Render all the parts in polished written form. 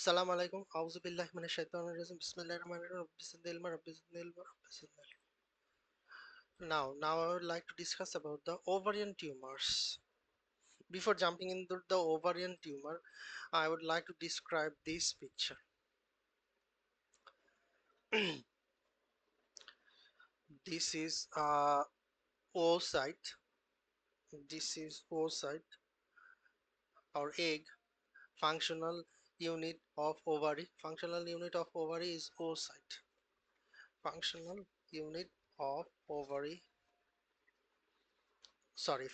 Assalamu alaikum. Auzu billahi minash shaitanir rajim. Bismillahirrahmanirrahim. Rabbi. Now I would like to discuss about the ovarian tumors. Before jumping into the ovarian tumor, I would like to describe this picture. This is oocyte. This is oocyte or egg. Functional unit of ovary. Functional unit of ovary is oocyte. Functional unit of ovary. Sorry,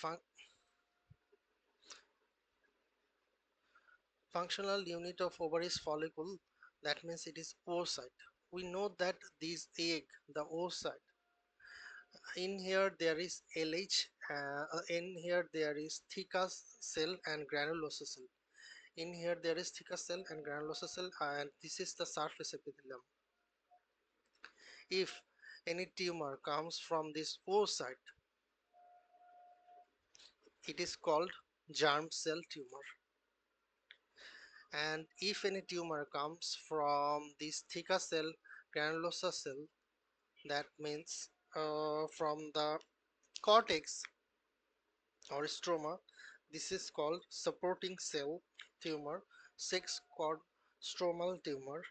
functional unit of ovary is follicle. That means it is oocyte. We know that this egg, the oocyte, in here there is LH, in here there is theca cell and granulosa cell. In here there is theca cell and granulosa cell, and this is the surface epithelium. If any tumor comes from this oocyte, it is called germ cell tumor. And if any tumor comes from this theca cell, granulosa cell, that means from the cortex or stroma, this is called supporting cell tumor, sex called stromal tumor,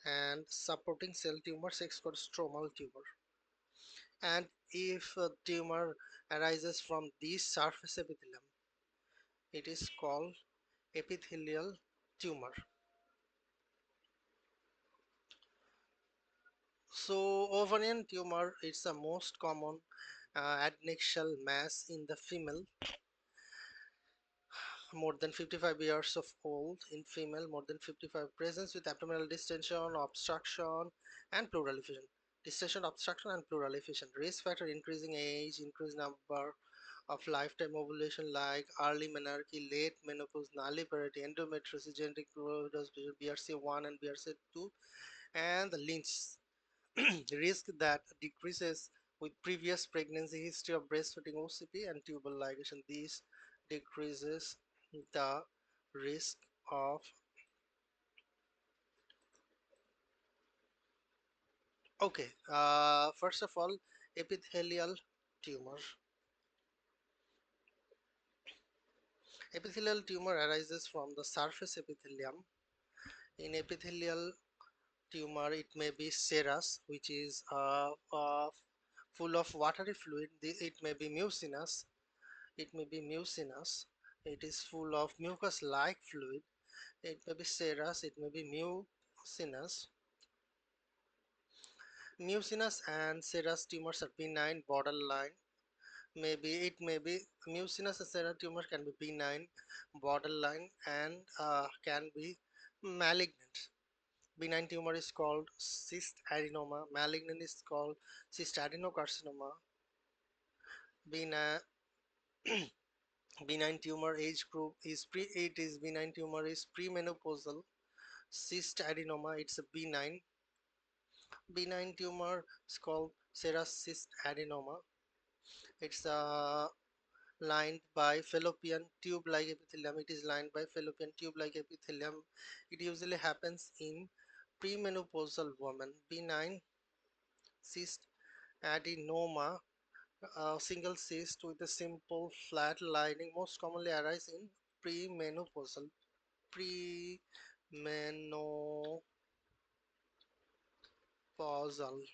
and supporting cell tumor, sex called stromal tumor. And if a tumor arises from this surface epithelium, it is called epithelial tumor. So ovarian tumor is the most common adnexal mass in the female, more than 55 years of old in female, more than 55, presence with abdominal distension, obstruction and pleural effusion. Distension, obstruction and pleural effusion. Risk factor: increasing age, increased number of lifetime ovulation like early menarche, late menopause, nulliparity, endometriosis, genetic BRCA1 and BRCA2, and the Lynch risk that decreases with previous pregnancy, history of breastfeeding, OCP and tubal ligation. This decreases the risk of first of all, epithelial tumor. Epithelial tumor arises from the surface epithelium. In epithelial tumor, it may be serous, which is full of watery fluid. It may be mucinous. It is full of mucus like fluid. It may be serous, it may be mucinous. Mucinous and serous tumors are benign, borderline. It may be mucinous and serous tumor can be benign, borderline, and can be malignant. Benign tumor is called cyst adenoma. Malignant is called cyst adenocarcinoma. Benign benign tumor age group is benign tumor is premenopausal. Cyst adenoma, it's a benign tumor is called serous cyst adenoma. It's lined by fallopian tube like epithelium. It is lined by fallopian tube like epithelium. It usually happens in premenopausal women. Benign cyst adenoma, a single cyst with a simple flat lining, most commonly arise in premenopausal premenopausal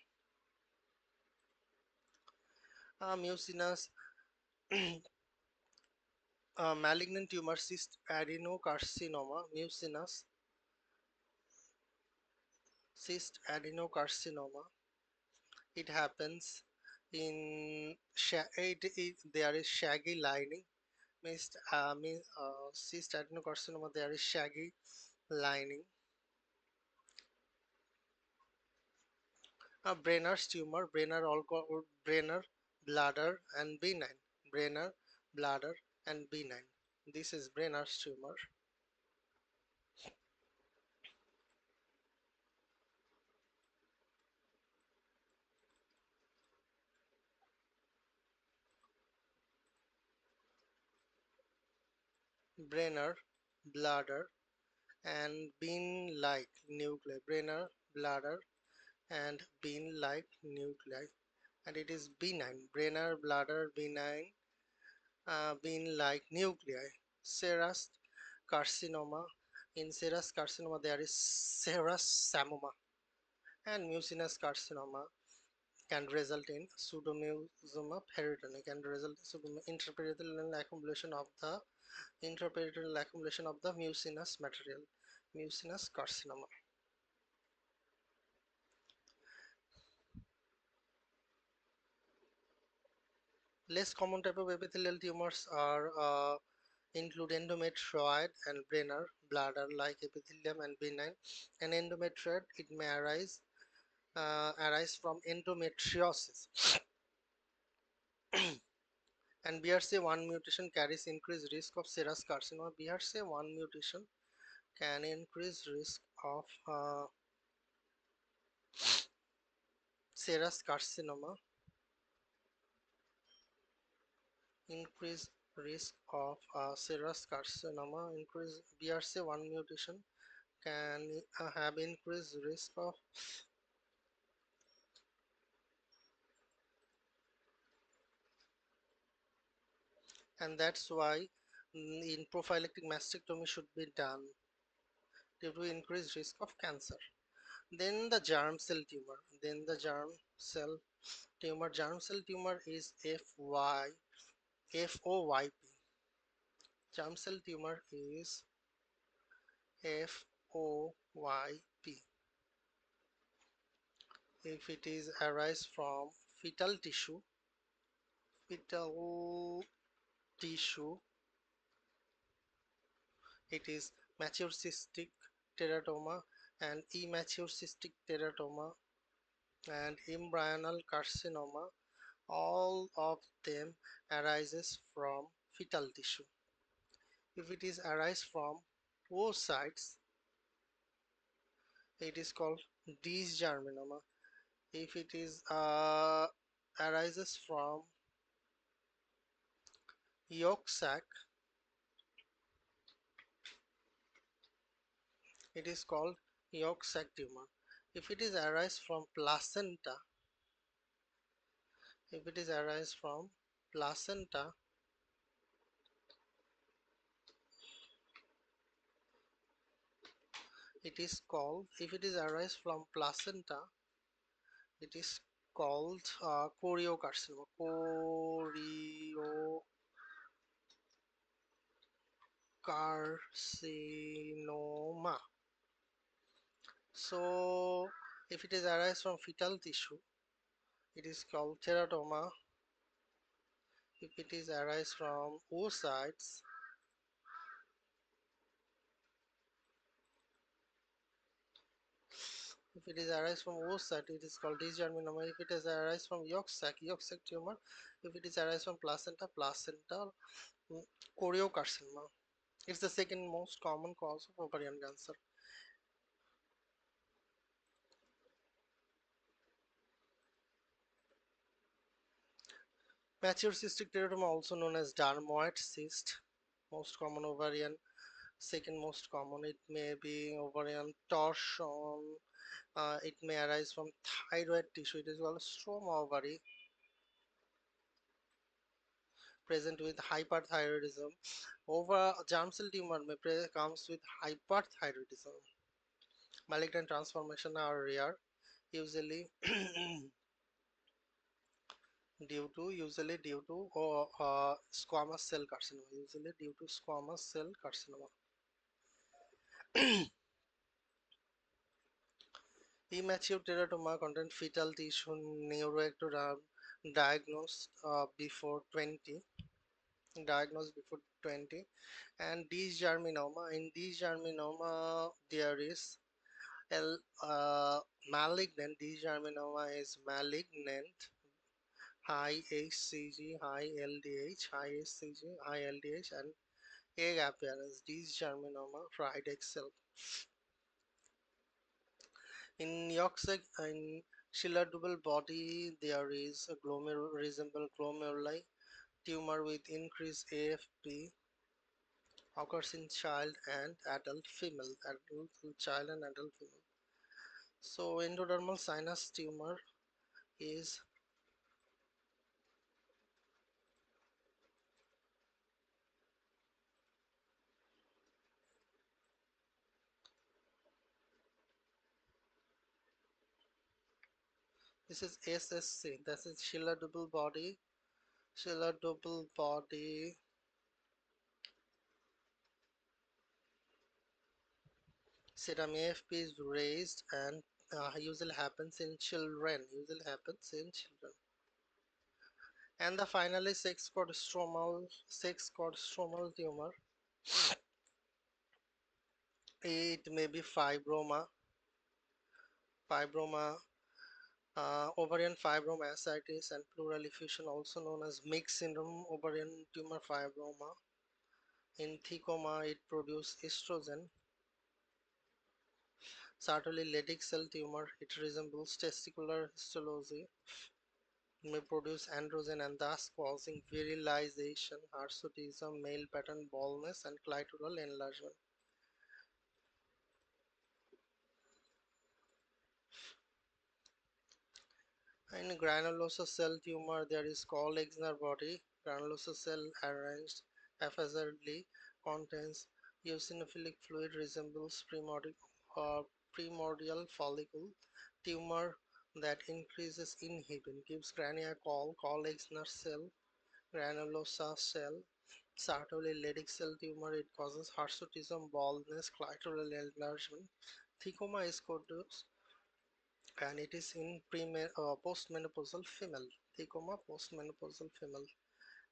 mucinous malignant tumor, cyst adenocarcinoma. Mucinous cyst adenocarcinoma, it happens in there is shaggy lining. Cyst adenocarcinoma, there is shaggy lining. Brenner's tumor, Brenner, bladder and benign. Brenner, bladder and benign. This is Brenner's tumor. Brenner, bladder and bean-like nuclei, brainer, bladder, and bean-like nuclei, and it is benign, brainer, bladder, benign, bean-like nuclei. Serous carcinoma. In serous carcinoma, there is serous samoma, and mucinous carcinoma can result in pseudomucosoma peritonic and result in intraperitoneal accumulation of the mucinous material, mucinous carcinoma. Less common type of epithelial tumors are include endometrioid and brainer, bladder like epithelium and benign. And endometrioid, it may arise from endometriosis. And BRCA1 mutation carries increased risk of serous carcinoma. BRCA1 mutation can increase risk of serous carcinoma, increase risk of serous carcinoma, increase BRCA1 mutation can have increased risk of, and that's why in prophylactic mastectomy should be done due to increased risk of cancer. Then the germ cell tumor. Then the germ cell tumor. Germ cell tumor is FOYP. Germ cell tumor is FOYP. If it is arise from fetal tissue, fetal tissue, it is mature cystic teratoma and immature cystic teratoma and embryonal carcinoma. All of them arises from fetal tissue. If it is arise from oocytes, it is called dysgerminoma. If it is arises from yolk sac, it is called yolk sac tumor. If it is arise from placenta, if it is arise from placenta, it is called, if it is arise from placenta, it is called choriocarcinoma. Choriocarcinoma. So if it is arise from fetal tissue, it is called teratoma. If it is arise from oocytes, if it is arise from oocyte, it is called dysgerminoma. If it is arise from yolk sac tumor. If it is arise from placenta mm, choriocarcinoma. It's the second most common cause of ovarian cancer. Mature cystic teratoma, also known as dermoid cyst, most common ovarian. Second most common, it may be ovarian torsion. It may arise from thyroid tissue. It is called stroma ovary, present with hyperthyroidism. Over germ cell tumor may comes with hyperthyroidism. Malignant transformation are rare, usually due to squamous cell carcinoma. Usually due to squamous cell carcinoma. Immature teratoma contain fetal tissue neuroectoderm diagnosed before 20, diagnosed before 20, and dysgerminoma. In dysgerminoma, there is malignant. Dysgerminoma is malignant, high HCG, high LDH, high HCG, high LDH, and egg appearance. Dysgerminoma, fried egg cell. In Yorkshire, in Schiller-Dubel body, there is a resemble glomeruli tumor with increased AFP occurs in child and adult female, adult child and adult female. So endodermal sinus tumor is, this is SSC, that is Schiller double body, Schiller double body. Serum AFP is raised and usually happens in children, and the finally sex cord stromal tumor. It may be fibroma, ovarian fibromatosis and pleural effusion, also known as mixed syndrome ovarian tumor fibroma. In thecoma, it produces estrogen. Certainly, Leydig cell tumor, it resembles testicular histology, may produce androgen and thus causing virilization, hirsutism, male pattern baldness, and clitoral enlargement. In granulosa cell tumor, there is columnar body. Granulosa cell arranged haphazardly contains eosinophilic fluid, resembles primordial follicle. Tumor that increases inhibin gives grania columnar cell, granulosa cell. Certainly Leydig cell tumor, it causes hirsutism, baldness, clitoral enlargement. Thecoma is codex and it is in postmenopausal female. Thecoma postmenopausal female,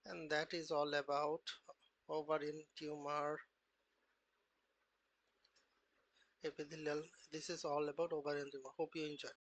and that is all about ovarian tumor epithelial. This is all about ovarian tumor. Hope you enjoy.